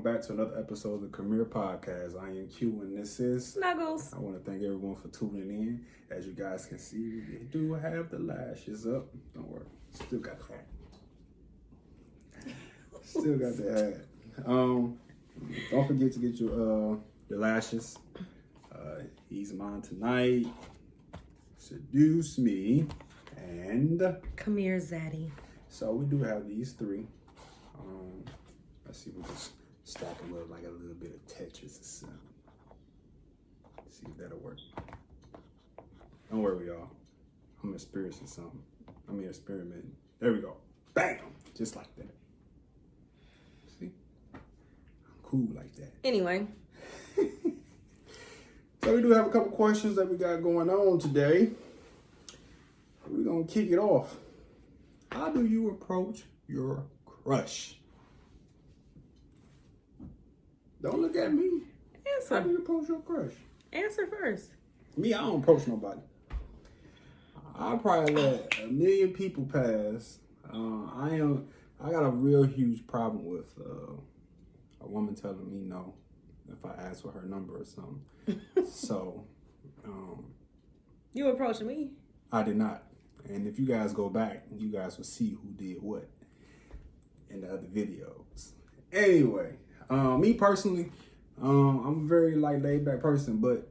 welcome back to another episode of the Premier Podcast. I am Q, and this is Snuggles. I want to thank everyone for tuning in. As you guys can see, we do have the lashes up. Don't worry, still got the hat. Still got the hat. Don't forget to get your lashes. He's mine tonight. Seduce Me and Come here, Zaddy. So we do have these three. Let's see if we can stack them up like a little bit of Tetris or something. See if that'll work. Don't worry, y'all. I'm experiencing something. Experimenting. There we go. Bam! Just like that. See? I'm cool like that. Anyway. So we do have a couple questions that we got going on today. We're going to kick it off. How do you approach your crush? Don't look at me. Answer. How do you approach your crush? Answer first. Me, I don't approach nobody. I probably let a million people pass. I got a real huge problem with a woman telling me no if I ask for her number or something. So, you approached me. I did not. And if you guys go back, you guys will see who did what in the other videos. Anyway, me personally, I'm a very laid back person, but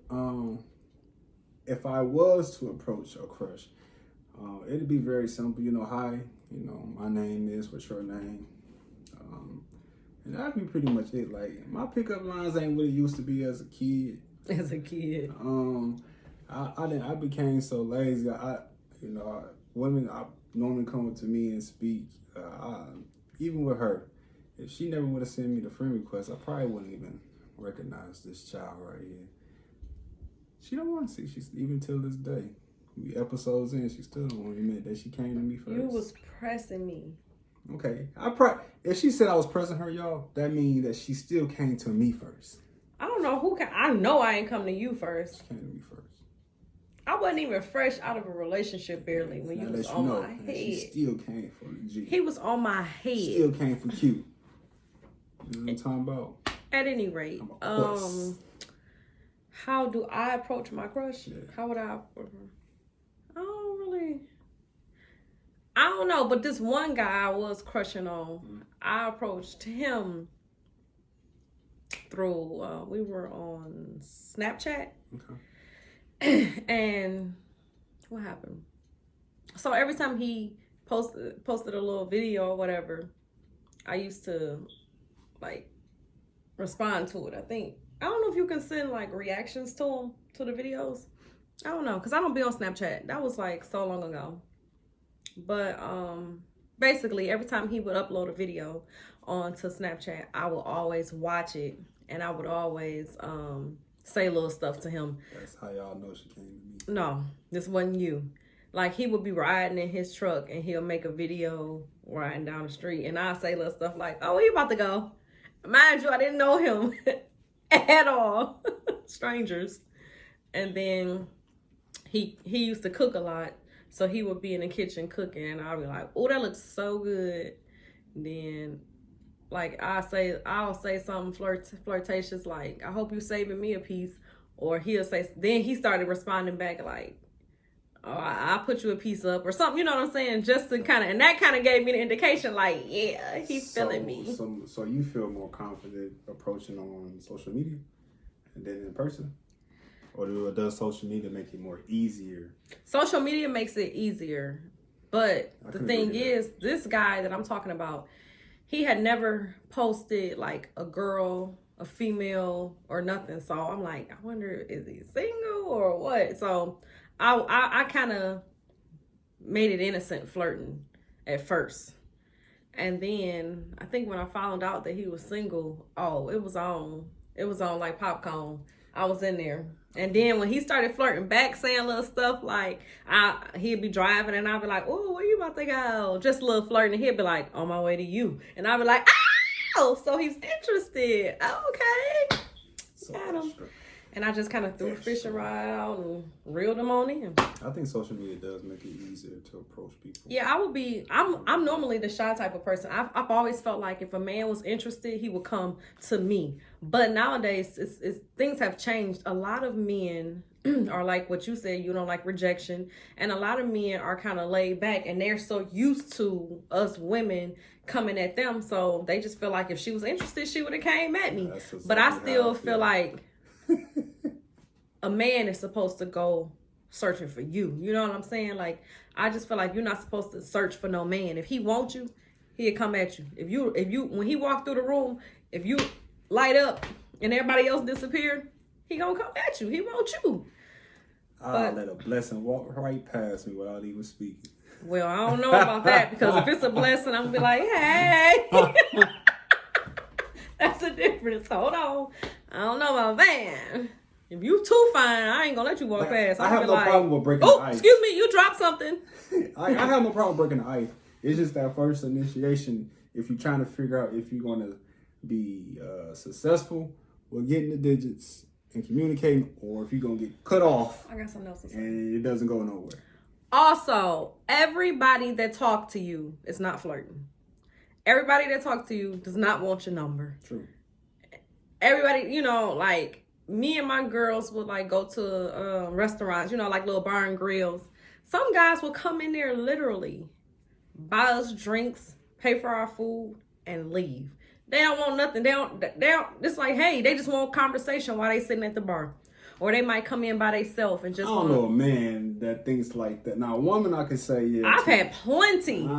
if I was to approach a crush, it'd be very simple. Hi, my name is, what's your name? And that'd be pretty much it. Like, my pickup lines ain't what it used to be as a kid. As a kid. I became so lazy. Women normally come up to me and speak. Even with her, if she never would have sent me the friend request, I probably wouldn't even recognize this child right here. She don't want to see. She's even till this day. We episodes in, she still don't want to admit that she came to me first. You was pressing me. Okay, if she said I was pressing her, y'all, that means that she still came to me first. I don't know who can. I know I ain't come to you first. She came to me first. I wasn't even fresh out of a relationship barely when you was on my head. She still came for the G. He was on my head. Still came for Q. You know what I'm talking about? At any rate, how do I approach my crush? Yeah. How would I approach her? I don't know, but this one guy I was crushing on, I approached him through, we were on Snapchat. Okay. And what happened? So every time he posted a little video or whatever, I used to respond to it. I don't know if you can send reactions to him, to the videos. I don't know, because I don't be on Snapchat. That was so long ago. But basically every time he would upload a video onto Snapchat, I would always watch it, and I would always say little stuff to him. That's how y'all know she came to me. No, this wasn't you. He would be riding in his truck and he'll make a video riding down the street, and I'll say little stuff like, "Oh, he about to go." Mind you, I didn't know him at all. Strangers. And then he used to cook a lot. So he would be in the kitchen cooking, and I'll be like, "Oh, that looks so good." Then, I'll say something flirtatious, like, "I hope you saving me a piece," or he'll say. Then he started responding back like, "Oh, I'll put you a piece up," or something. You know what I'm saying? Just to and that kind of gave me the indication, yeah, he's feeling me. So you feel more confident approaching on social media than in person? Or does social media make it more easier? Social media makes it easier. But the thing is, this guy that I'm talking about, he had never posted a girl, a female, or nothing. So I'm like, I wonder, is he single or what? So I kind of made it innocent flirting at first. And then I think when I found out that he was single, it was on like popcorn. I was in there. And then when he started flirting back, saying little stuff he'd be driving and I'd be like, "Oh, where you about to go?" Just a little flirting. And he'd be like, "On my way to you." And I'd be like, "Oh, so he's interested. Okay." So got him. And I just kind of threw the fishing rod out and reeled them on in. I think social media does make it easier to approach people. Yeah, I'm normally the shy type of person. I've always felt like if a man was interested, he would come to me. But nowadays, things have changed. A lot of men are like what you said, you don't like rejection. And a lot of men are kind of laid back and they're so used to us women coming at them. So they just feel like if she was interested, she would have came at me. But I still feel like a man is supposed to go searching for you. You know what I'm saying? Like, I just feel like you're not supposed to search for no man. If he wants you, he'll come at you. If you when he walk through the room, if you light up and everybody else disappear, he gonna come at you. He wants you. I'll let a blessing walk right past me without even speaking. Well, I don't know about that, because if it's a blessing, I'm gonna be like, hey. That's the difference. Hold on. I don't know about that. If you too fine, I ain't gonna let you walk past. I have no problem with breaking the ice. Excuse me, you dropped something. I have no problem breaking the ice. It's just that first initiation. If you're trying to figure out if you're gonna be successful with getting the digits and communicating, or if you're gonna get cut off. I got something else to say. And it doesn't go nowhere. Also, everybody that talks to you is not flirting. Everybody that talks to you does not want your number. True. Everybody, you know, like me and my girls would like go to restaurants, you know, like little bar and grills. Some guys will come in there literally, buy us drinks, pay for our food, and leave. They don't want nothing. They don't. It's like, hey, they just want conversation while they sitting at the bar. Or they might come in by themselves and just. I don't know a man that thinks like that. Now, a woman, I can say, yeah. I've had plenty.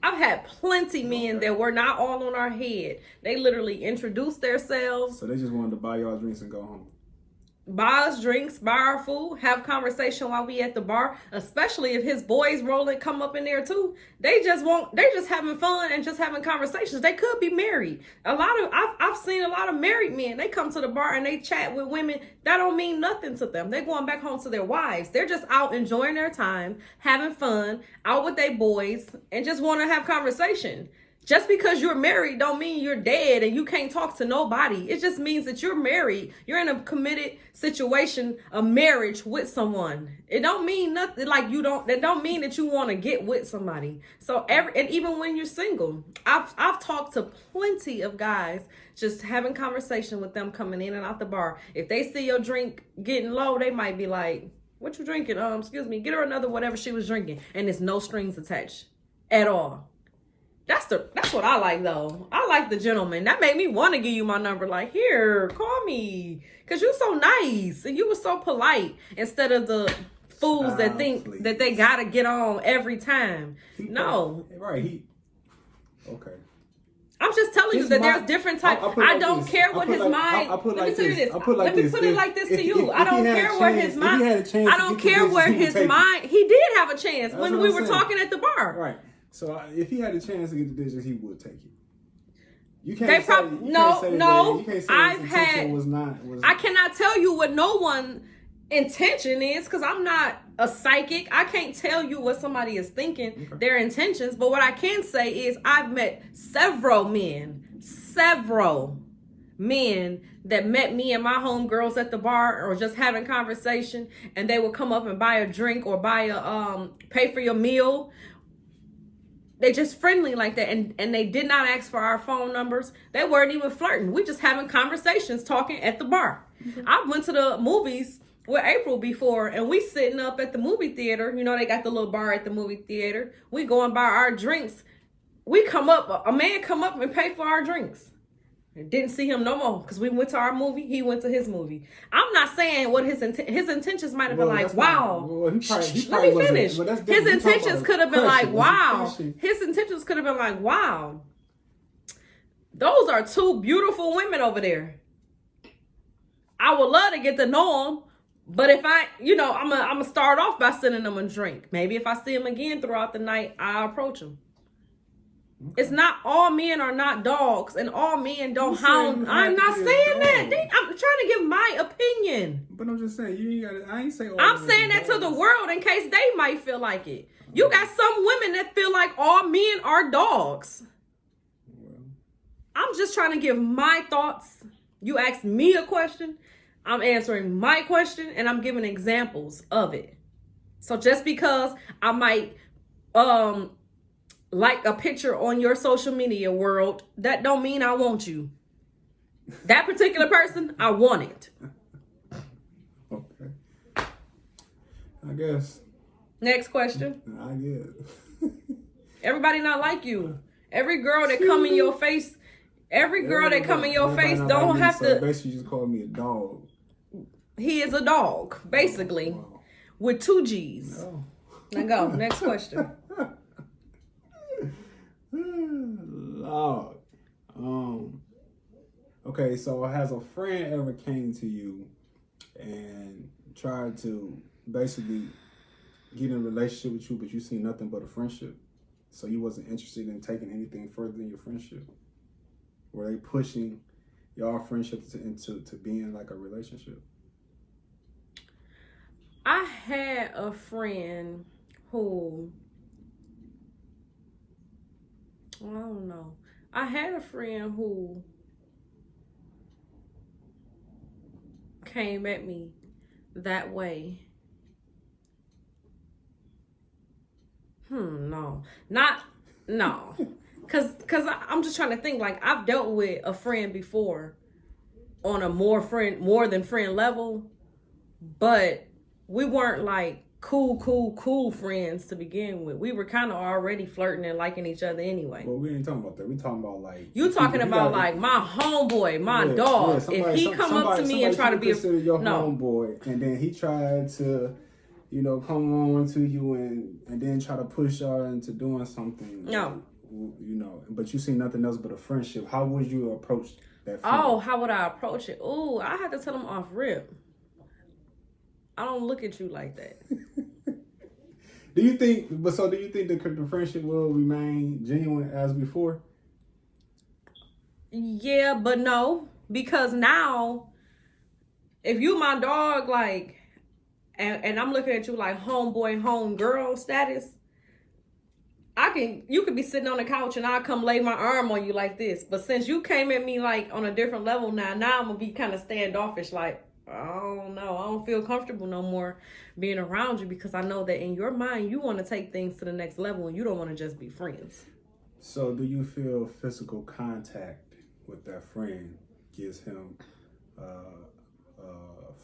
I've had plenty men that were not all on our head. They literally introduced themselves. So they just wanted to buy y'all drinks and go home. Buy us drinks, buy our food, have conversation while we at the bar. Especially if his boys rolling come up in there too. They just having fun and just having conversations. They could be married. I've seen a lot of married men. They come to the bar and they chat with women. That don't mean nothing to them. They're going back home to their wives. They're just out enjoying their time, having fun, out with their boys, and just want to have conversation. Just because you're married don't mean you're dead and you can't talk to nobody. It just means that you're married. You're in a committed situation, a marriage with someone. It don't mean nothing like that don't mean that you want to get with somebody. So and even when you're single, I've talked to plenty of guys just having conversation with them coming in and out the bar. If they see your drink getting low, they might be like, what you drinking? Excuse me, get her another whatever she was drinking. And there's no strings attached at all. That's what I like though. I like the gentleman. That made me want to give you my number. Like, here, call me. Cause you so nice and you were so polite instead of the fools that think that they gotta get on every time. No. Right. Okay. I'm just telling you that there's different types. I don't care what his mind. Let me tell you this. Let me put it like this to you. I don't care where his mind. I don't care where his mind. He did have a chance when we were talking at the bar. Right. So if he had a chance to get the digits, he would take it. You can't they say probably no. You can't say I've his had. Was I cannot tell you what no one intention is because I'm not a psychic. I can't tell you what somebody is thinking, their intentions. But what I can say is I've met several men that met me and my homegirls at the bar or just having conversation, and they would come up and buy a drink or buy a pay for your meal. They just friendly like that, and they did not ask for our phone numbers. They weren't even flirting. We just having conversations, talking at the bar. I went to the movies with April before, and we sitting up at the movie theater. You know, they got the little bar at the movie theater. We go and buy our drinks. A man come up and pay for our drinks. Didn't see him no more because we went to our movie. He went to his movie. I'm not saying what his intentions might have been like, wow. Let me finish. His intentions could have been like, wow. His intentions could have been like, wow. Those are two beautiful women over there. I would love to get to know them. But if I'm going to start off by sending them a drink. Maybe if I see him again throughout the night, I'll approach him. Okay. It's not all men are not dogs and all men don't hound. I'm not saying that. I'm trying to give my opinion. But I'm just saying, I ain't saying all I'm saying that to the world in case they might feel like it. You got some women that feel like all men are dogs. Well, I'm just trying to give my thoughts. You asked me a question. I'm answering my question and I'm giving examples of it. So just because I might like a picture on your social media world, that don't mean I want you. That particular person, I want it. Okay. I guess. Next question. I guess. Everybody not like you. Every girl that come in your face, don't have to. Basically, just call me a dog. He is a dog, basically, wow. With 2 G's. No. Now go. Next question. Lord. Okay, so has a friend ever came to you and tried to basically get in a relationship with you, but you see nothing but a friendship? So you wasn't interested in taking anything further than your friendship? Were they pushing y'all friendship into being like a relationship? I had a friend who, I don't know. I had a friend who came at me that way. No. Cause I'm just trying to think, like, I've dealt with a friend before on a more than friend level, but we weren't like cool friends to begin with. We were kind of already flirting and liking each other anyway. Well, we ain't talking about that. We talking about like you talking about like my homeboy, my dog. Yeah, if he come up to me and try to be your homeboy, and then he tried to, you know, come on to you and then try to push y'all into doing something. No. You know, but you see nothing else but a friendship. How would you approach that friend? Oh, how would I approach it? Ooh, I had to tell him off rip. I don't look at you like that. Do you think the friendship will remain genuine as before? Yeah, but no. Because now, if you my dog, like, and I'm looking at you like homeboy, homegirl status, you could be sitting on the couch and I'll come lay my arm on you like this. But since you came at me like on a different level now I'm gonna be kind of standoffish, like, I don't know. I don't feel comfortable no more being around you because I know that in your mind, you want to take things to the next level and you don't want to just be friends. So do you feel physical contact with that friend gives him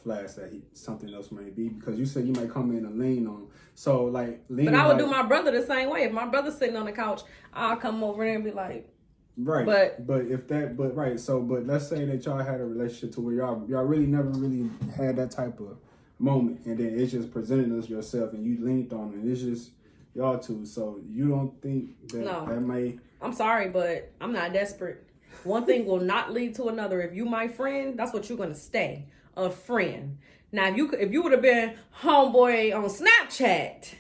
flash that something else may be? Because you said you might come in and lean on. So like leaning. But I would do my brother the same way. If my brother's sitting on the couch, I'll come over there and be like, right. But let's say that y'all had a relationship to where y'all really never really had that type of moment, and then it's just presenting us yourself and you leaned on it, and it's just y'all two. So you don't think that may? I'm sorry, but I'm not desperate. One thing will not lead to another. If you my friend, that's what you're gonna stay, a friend. Now if you would have been homeboy on Snapchat.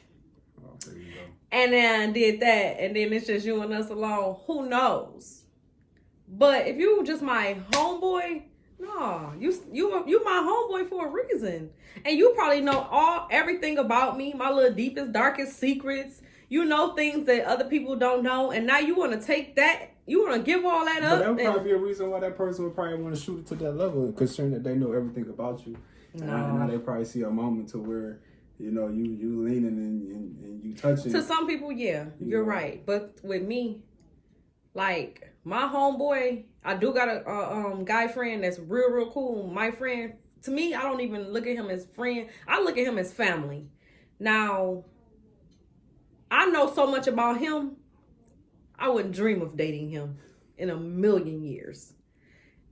And then did that, and then it's just you and us alone. Who knows? But if you just my homeboy, no, you my homeboy for a reason, and you probably know everything about me, my little deepest, darkest secrets. You know things that other people don't know, and now you want to take that. You want to give all that up. But that would probably be a reason why that person would probably want to shoot it to that level, considering that they know everything about you. No. And now they probably see a moment to where, you know, you leaning and you touching. To some people, yeah, you're right. But with me, like my homeboy, I do got a guy friend that's real cool. My friend, to me, I don't even look at him as friend. I look at him as family. Now, I know so much about him. I wouldn't dream of dating him in a million years.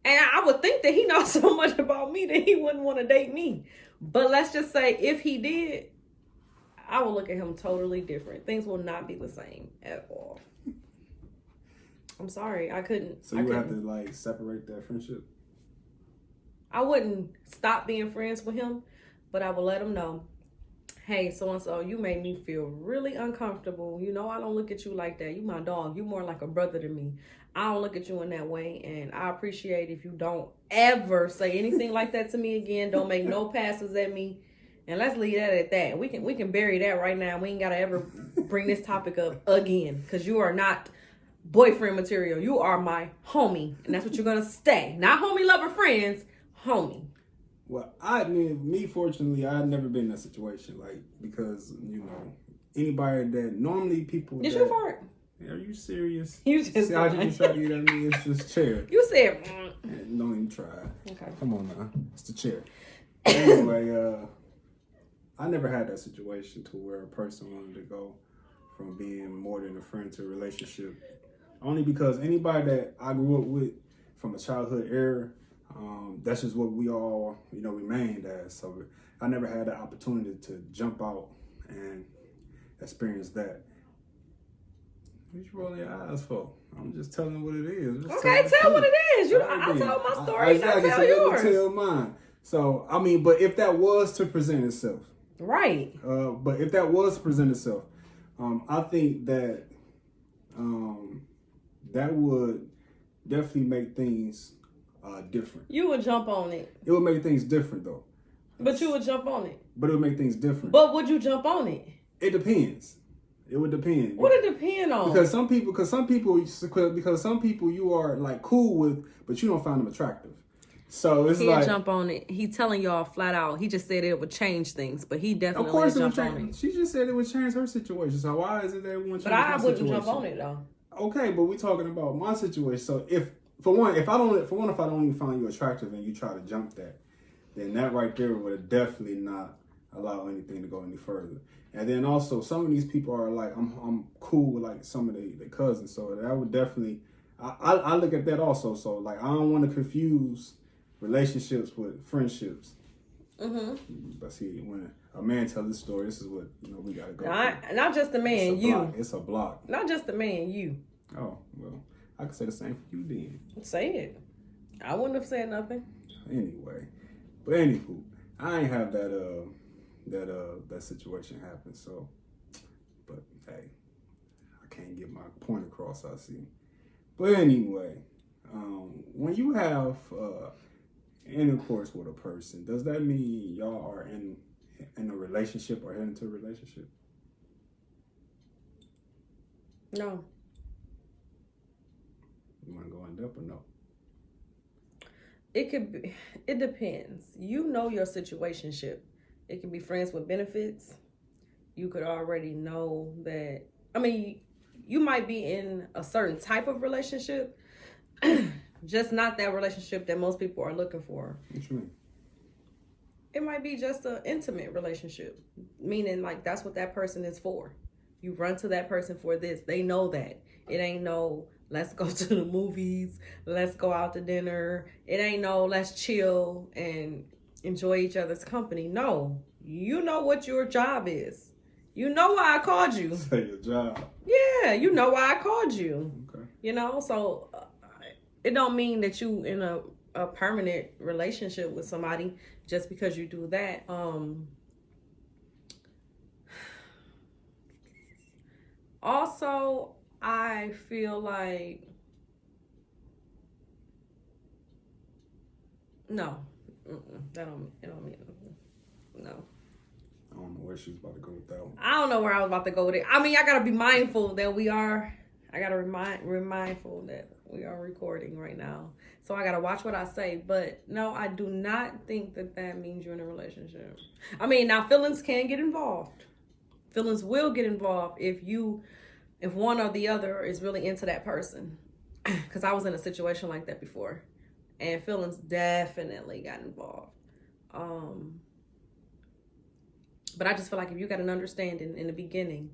And I would think that he knows so much about me that he wouldn't want to date me. But let's just say if he did, I will look at him totally different. Things will not be the same at all. I'm sorry, I couldn't. So you would have to like separate that friendship? I wouldn't stop being friends with him, but I would let him know, hey, so-and-so, you made me feel really uncomfortable. You know, I don't look at you like that. You my dog. You more like a brother to me. I don't look at you in that way, and I appreciate if you don't ever say anything like that to me again. Don't make no passes at me, and let's leave that at that. We can bury that right now. We ain't gotta ever bring this topic up again, because you are not boyfriend material. You are my homie, and that's what you're gonna stay. Not homie, lover, friends, homie. Well, I mean, me fortunately, I've never been in that situation. Like, because, you know, anybody that normally people. Did you fart? Are you serious? You just see how you just try to get at me? It's this chair. You said. Don't even try. Okay. Come on now. It's the chair. Anyway, I never had that situation to where a person wanted to go from being more than a friend to a relationship. Only because anybody that I grew up with from a childhood era, that's just what we all, you know, remained as. So I never had the opportunity to jump out and experience that. What you rolling your eyes for? I'm just telling what it is. Okay, tell what it is. I told my story, exactly, tell yours. Tell mine. So, I mean, but if that was to present itself. Right. But if that was to present itself, I think that that would definitely make things different. You would jump on it. It would make things different, though. But you would jump on it. But it would make things different. But would you jump on it? It depends. It would depend. What it depend on? Because some people you are like cool with, but you don't find them attractive. So it's He'll jump on it. He telling y'all flat out. He just said it would change things, but he definitely would jump on it. She just said it would change her situation. So why is it that it wouldn't change her situation? But I wouldn't situation? jump on it though. Okay, but we're talking about my situation. So if I don't even find you attractive and you try to jump that, then that right there would definitely not allow anything to go any further. And then also some of these people are like, I'm cool with like some of the cousins. So that would definitely, I look at that also. So like, I don't want to confuse relationships with friendships. Mm-hmm. But see, when a man tells his story, this is what, you know, we got to go not just the man, you. It's a block. Not just the man, you. Oh, well, I could say the same for you then. Say it. I wouldn't have said nothing. Anyway. But anywho, I ain't have that situation happen. So, but hey, I can't get my point across. I see. But anyway, when you have intercourse with a person, does that mean y'all are in a relationship or heading to a relationship? No. You want to go in depth or no? It could be. It depends. You know your situationship. It can be friends with benefits. You could already know that. I mean, you might be in a certain type of relationship, just not that relationship that most people are looking for. What you mean? It might be just an intimate relationship, meaning like that's what that person is for. You run to that person for this. They know that. It ain't no, let's go to the movies, let's go out to dinner. It ain't no, let's chill and enjoy each other's company. No, you know what your job is. You know why I called you. Say your job. Yeah, you know why I called you. Okay. You know, so it don't mean that you in a permanent relationship with somebody just because you do that. Also, I feel like no, it don't mean nothing. No. I don't know where she's about to go with that one. I don't know where I was about to go with it. I mean, I gotta be mindful that I gotta remind mindful that we are recording right now. So I gotta watch what I say. But no, I do not think that means you're in a relationship. I mean, now feelings can get involved. Feelings will get involved if one or the other is really into that person. Because I was in a situation like that before. And feelings definitely got involved. But I just feel like if you got an understanding in the beginning,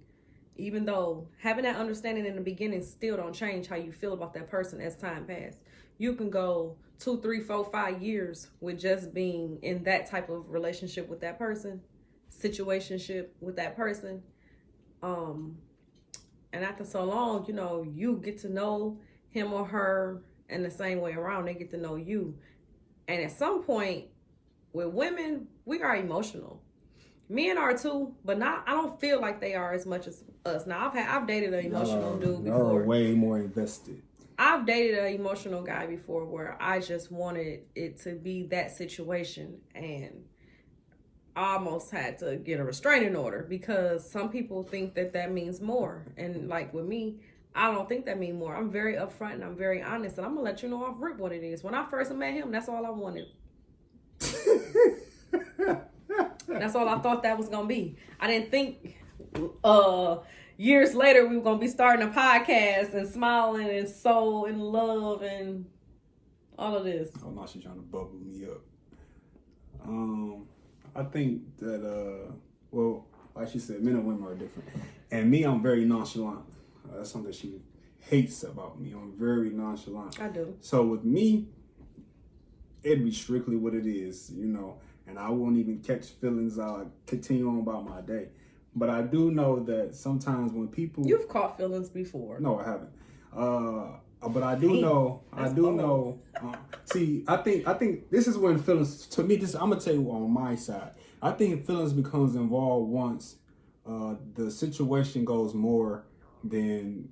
even though having that understanding in the beginning still don't change how you feel about that person as time passes. You can go 2, 3, 4, 5 years with just being in that type of relationship with that person, situationship with that person. And after so long, you know, you get to know him or her in the same way around. They get to know you. And at some point, with women, we are emotional. Men are too, but I don't feel like they are as much as us. Now, I've dated an emotional dude before. Y'all are way more invested. I've dated an emotional guy before where I just wanted it to be that situation, and I almost had to get a restraining order because some people think that means more. And like with me, I don't think that means more. I'm very upfront and I'm very honest, and I'm gonna let you know off rip what it is. When I first met him, that's all I wanted. That's all I thought that was gonna be. I didn't think years later we were gonna be starting a podcast and smiling and so in love and all of this. Oh, now she's trying to bubble me up. I think that well, like she said, men and women are different. And me, I'm very nonchalant. That's something she hates about me. I'm very nonchalant. I do. So with me, it'd be strictly what it is, you know, and I won't even catch feelings. I'll continue on about my day. But I do know that sometimes when people... You've caught feelings before. No, I haven't. But I do know. See, I think this is when feelings. To me, I'm gonna tell you on my side. I think feelings becomes involved once the situation goes more than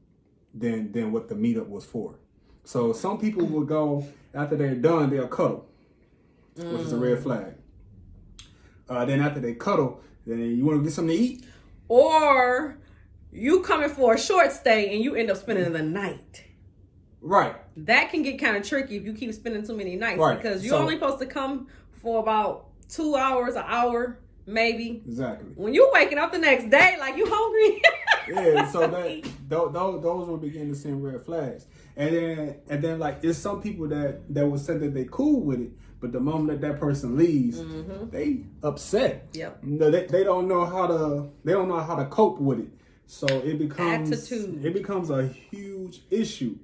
what the meetup was for. So some people will go after they're done, they'll cuddle, which is a red flag. Then after they cuddle, then you want to get something to eat, or you coming for a short stay and you end up spending the night. Right. That can get kind of tricky if you keep spending too many nights, right. Because you're only supposed to come for about 2 hours, an hour, maybe. Exactly. When you waking up the next day, like you hungry. Yeah, so those will begin to send red flags, and then like there's some people that will say that they cool with it, but the moment that person leaves, they upset. Yep. They don't know how to cope with it, so it becomes attitude. It becomes a huge issue.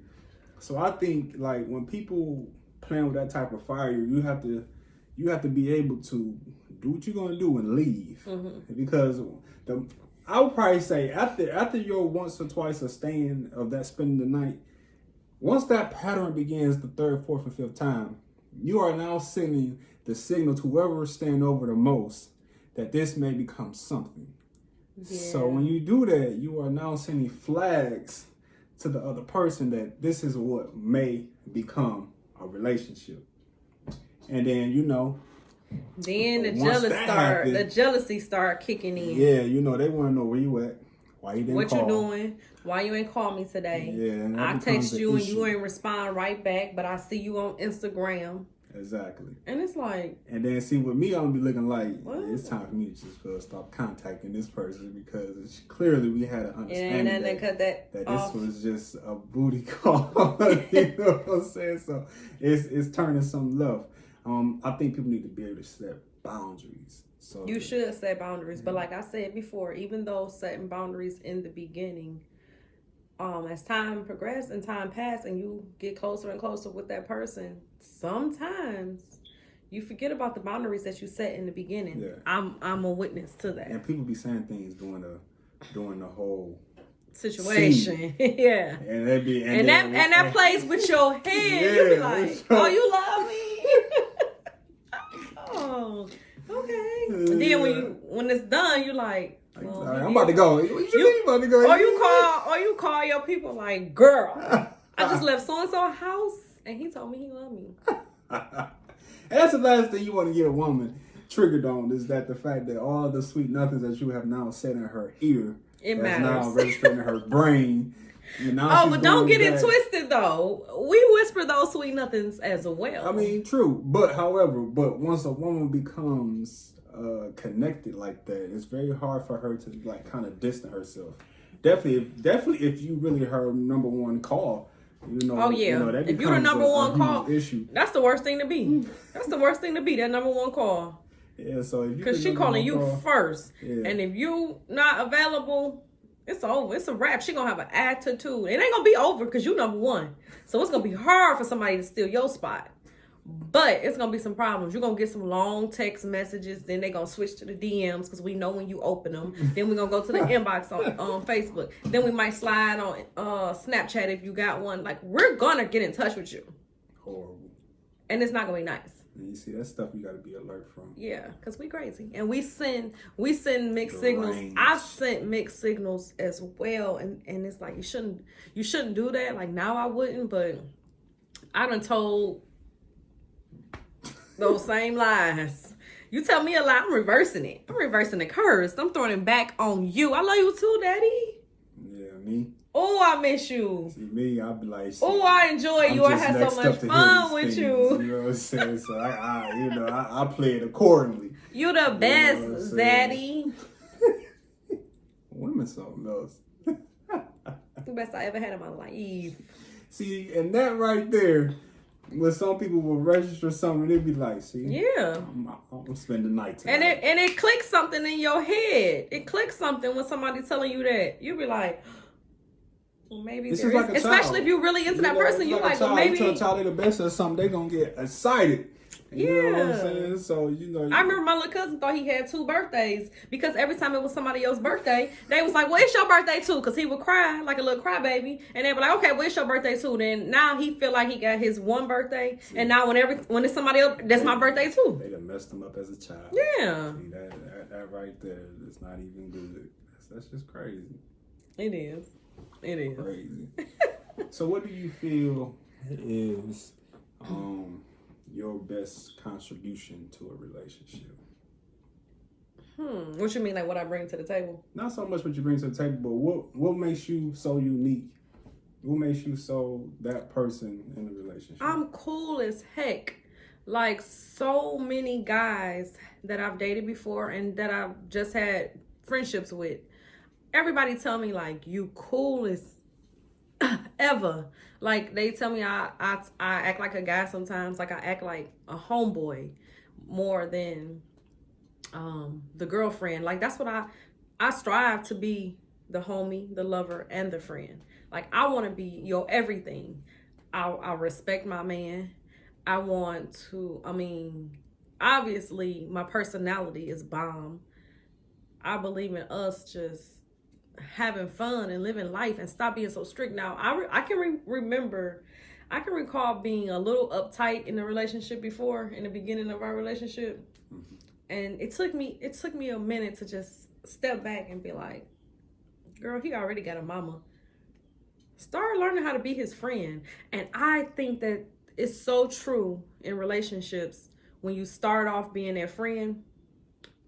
So I think like when people playing with that type of fire, you have to be able to do what you're gonna do and leave, because I would probably say after your once or twice of staying of that spending the night, once that pattern begins the third, fourth, and fifth time, you are now sending the signal to whoever is staying over the most that this may become something. Yeah. So when you do that, you are now sending flags to the other person that this is what may become a relationship. And then, you know, then the jealousy start kicking in. Yeah, you know, they want to know where you at, why you didn't call. What you doing? Why you ain't call me today? Yeah, I text you and you ain't respond right back, but I see you on Instagram. Exactly. And it's like... And then see, with me, I'm going to be looking like, it's time for me to just stop contacting this person, because it's clearly we had an understanding that this was just a booty call. You know what I'm saying? So it's turning something left. I think people need to be able to set boundaries. So you should set boundaries, but like I said before, even though setting boundaries in the beginning, as time progresses and time passes and you get closer and closer with that person, sometimes you forget about the boundaries that you set in the beginning. Yeah. I'm a witness to that. And people be saying things during the whole situation. Yeah. And that plays with your head. Yeah, you be like, oh, you love me. Oh, okay. And then when it's done, you like, well, I'm about to go. What you mean about to go? Or you call your people like, girl, I just left so and so house and he told me he loved me. And that's the last thing you want to get a woman triggered on, is that the fact that all the sweet nothings that you have now said in her ear, it that's matters. now registered in her brain. But don't get it twisted though. We whisper those sweet nothings as well. I mean, true. But once a woman becomes connected like that, it's very hard for her to like kind of distance herself. Definitely if you really her number one call, you know. Oh yeah. You know, if you're the number one call issue, that's the worst thing to be. That's the worst thing to be, that number one call. Yeah, so if you, because she calling you first, and if you not available, it's over. It's a wrap. She gonna have an attitude. It ain't gonna be over because you number one. So it's gonna be hard for somebody to steal your spot. But it's gonna be some problems. You're gonna get some long text messages. Then they gonna switch to the DMs because we know when you open them. Then we're gonna go to the inbox on Facebook. Then we might slide on Snapchat if you got one. Like, we're gonna get in touch with you. Horrible. And it's not gonna be nice. And you see, that stuff you gotta be alert from. Yeah, because we crazy. And we send mixed signals. I've sent mixed signals as well. And it's like, you shouldn't do that. Like, now I wouldn't, but I done told those same lies. You tell me a lie, I'm reversing it. I'm reversing the curse. I'm throwing it back on you. I love you too, Daddy. Yeah, me. Oh, Oh, I miss you. See me, I'd be like, oh, I enjoy you. I had so much fun with you. You know what I'm saying? So I play it accordingly. You the best, Zaddy. Women something else. The best I ever had in my life. See, and that right there, when some people will register something, they'd be like, see, yeah, I'm spending the night tonight. And it clicks something in your head. It clicks something when somebody's telling you that. You be like, well, maybe it's there is. like Especially if you're really into that person, you're like, well, maybe. You tell a child they're the best or something, they're going to get excited. You know what I'm saying? So, I remember my little cousin thought he had 2 birthdays because every time it was somebody else's birthday, they was like, well, it's your birthday too, because he would cry like a little crybaby. And they were like, okay, well, it's your birthday too. Then now he feel like he got his 1 birthday. See, and now when it's somebody else, that's my birthday too. They done messed him up as a child. Yeah. See, that right there is not even good. That's just crazy. It is. It is. Crazy. So what do you feel is your best contribution to a relationship? What you mean, like what I bring to the table? Not so much what you bring to the table, but what makes you so unique? What makes you so that person in a relationship? I'm cool as heck. Like so many guys that I've dated before and that I've just had friendships with, everybody tell me like you cool as ever. Like they tell me I act like a guy sometimes. Like I act like a homeboy more than the girlfriend. Like that's what I strive to be, the homie, the lover, and the friend. Like I want to be your everything. I respect my man. I want to, obviously my personality is bomb. I believe in us just having fun and living life and stop being so strict. Now I can recall being a little uptight in the relationship before, in the beginning of our relationship. Mm-hmm. And it took me a minute to just step back and be like, girl, he already got a mama. Start learning how to be his friend. And I think that it's so true in relationships. When you start off being their friend,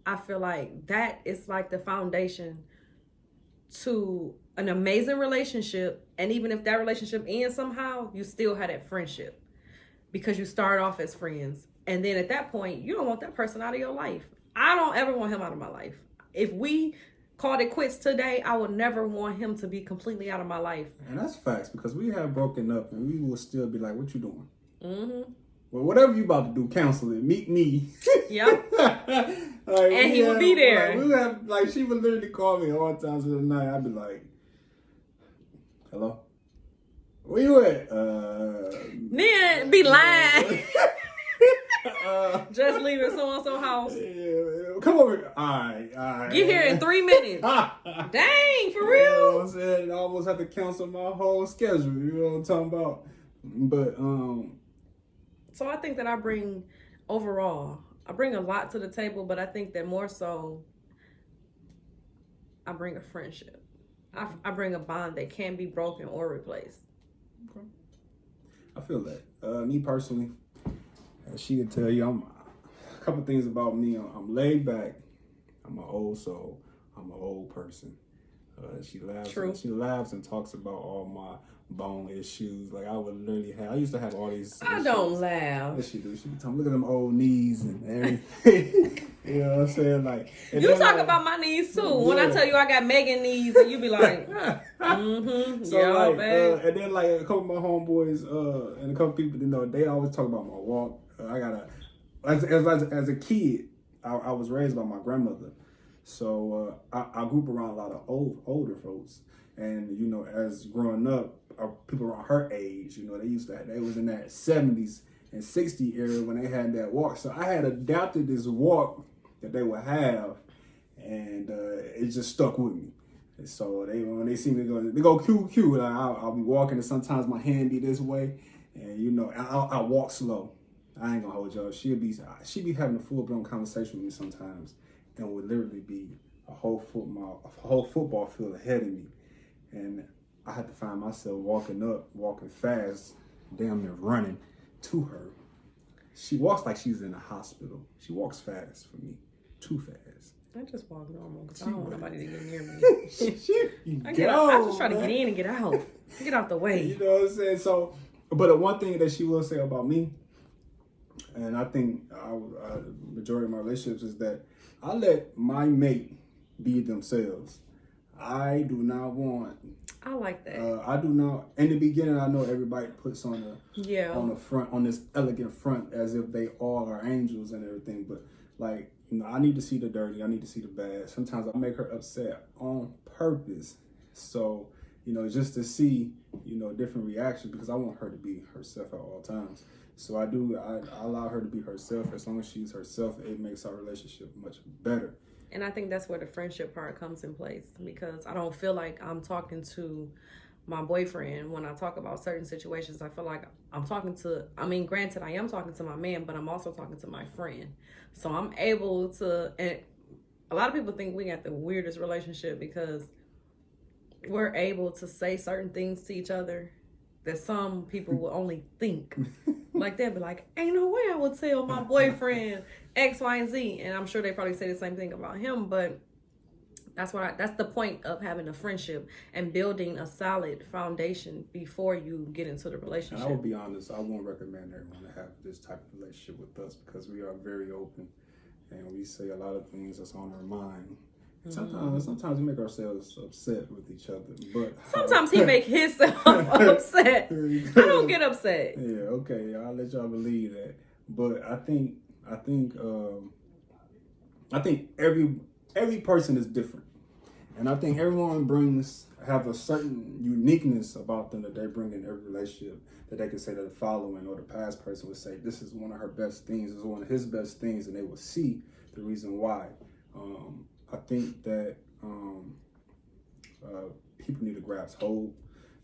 I feel like that is like the foundation to an amazing relationship. And even if that relationship ends somehow, you still have that friendship because you start off as friends. And then at that point, you don't want that person out of your life. I don't ever want him out of my life. If we called it quits today, I would never want him to be completely out of my life. And that's facts, because we have broken up and we will still be like, what you doing? Mm-hmm. Well, whatever you about to do, cancel it. Meet me. Yep. And he would be there. She would literally call me all times of the night. I'd be like, hello? Where you at? Then be lying. Just leaving so-and-so house. Yeah, come over. All right. Get here in 3 minutes. Dang, for real? You know what I'm saying? I almost have to cancel my whole schedule. You know what I'm talking about? But, so I think that I bring a lot to the table, but I think that more so, I bring a friendship. I bring a bond that can't be broken or replaced. Okay. I feel that. Me personally, she could tell you, a couple things about me. I'm laid back. I'm an old soul. I'm an old person. She laughs. True. She laughs and talks about all my bone issues. Like I used to have all these. I issues. don't laugh. Yes, she do. She be talking, look at them old knees and everything. You know what I'm saying? Like you talk about my knees too. Yeah. When I tell you I got Megan knees, and you be like, So yeah, babe. And then like a couple of my homeboys and a couple people, they always talk about my walk. As a kid, I was raised by my grandmother. So I grew up around a lot of older folks, and as growing up, people around her age, they was in that 70s and 60s era when they had that walk. So I had adapted this walk that they would have, and it just stuck with me. And so when they see me they go QQ. Like I'll be walking, and sometimes my hand be this way, and I walk slow. I ain't gonna hold y'all. She be having a full blown conversation with me sometimes, and would literally be a whole football field ahead of me, and I had to find myself walking fast, damn near running to her. She walks like she's in a hospital. She walks fast for me, too fast. I just walk normal because I don't want nobody to get near me. I just try to get in and get out. Get out the way. You know what I'm saying? So, but the one thing that she will say about me, and I think majority of my relationships, is that I let my mate be themselves. I do not want. I like that. I do not. In the beginning, I know everybody puts on the front, on this elegant front, as if they all are angels and everything. But like, you know, I need to see the dirty. I need to see the bad. Sometimes I make her upset on purpose. So, you know, just to see, you know, different reactions, because I want her to be herself at all times. So I allow her to be herself. As long as she's herself, it makes our relationship much better. And I think that's where the friendship part comes in place, because I don't feel like I'm talking to my boyfriend when I talk about certain situations. I feel like I'm talking to, I mean, granted, I am talking to my man, but I'm also talking to my friend. So I'm able to, and a lot of people think we got the weirdest relationship because we're able to say certain things to each other that some people will only think. Like, they'll be like, ain't no way I would tell my boyfriend X, Y, and Z. And I'm sure they probably say the same thing about him, but that's the point of having a friendship and building a solid foundation before you get into the relationship. And I will be honest, I won't recommend everyone to have this type of relationship with us, because we are very open and we say a lot of things that's on our mind. Sometimes we make ourselves upset with each other, but sometimes he make himself upset. I don't get upset. Yeah, okay, I'll let y'all believe that. But I think every person is different, and I think everyone have a certain uniqueness about them that they bring in every relationship, that they can say that the following or the past person would say, this is one of her best things, this is one of his best things, and they will see the reason why. I think that people need to grasp hold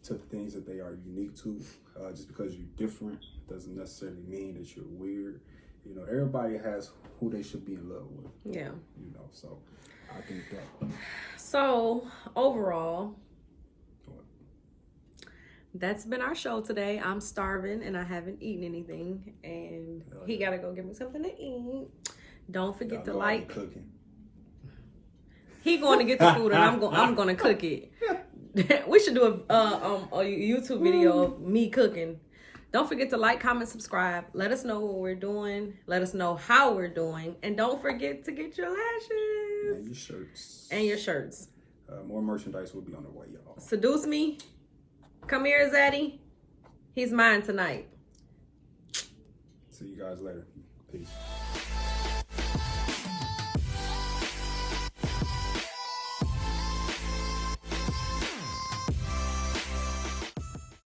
to the things that they are unique to. Just because you're different doesn't necessarily mean that you're weird. You know, everybody has who they should be in love with. Yeah. You know, so I think that. So overall, that's been our show today. I'm starving and I haven't eaten anything, and he gotta go get me something to eat. Don't forget to like. Cooking. He going to get the food, and I'm going to cook it. We should do a YouTube video of me cooking. Don't forget to like, comment, subscribe. Let us know what we're doing. Let us know how we're doing, and don't forget to get your lashes and your shirts. And your shirts. More merchandise will be on the way, y'all. Seduce me. Come here, Zaddy. He's mine tonight. See you guys later. Peace.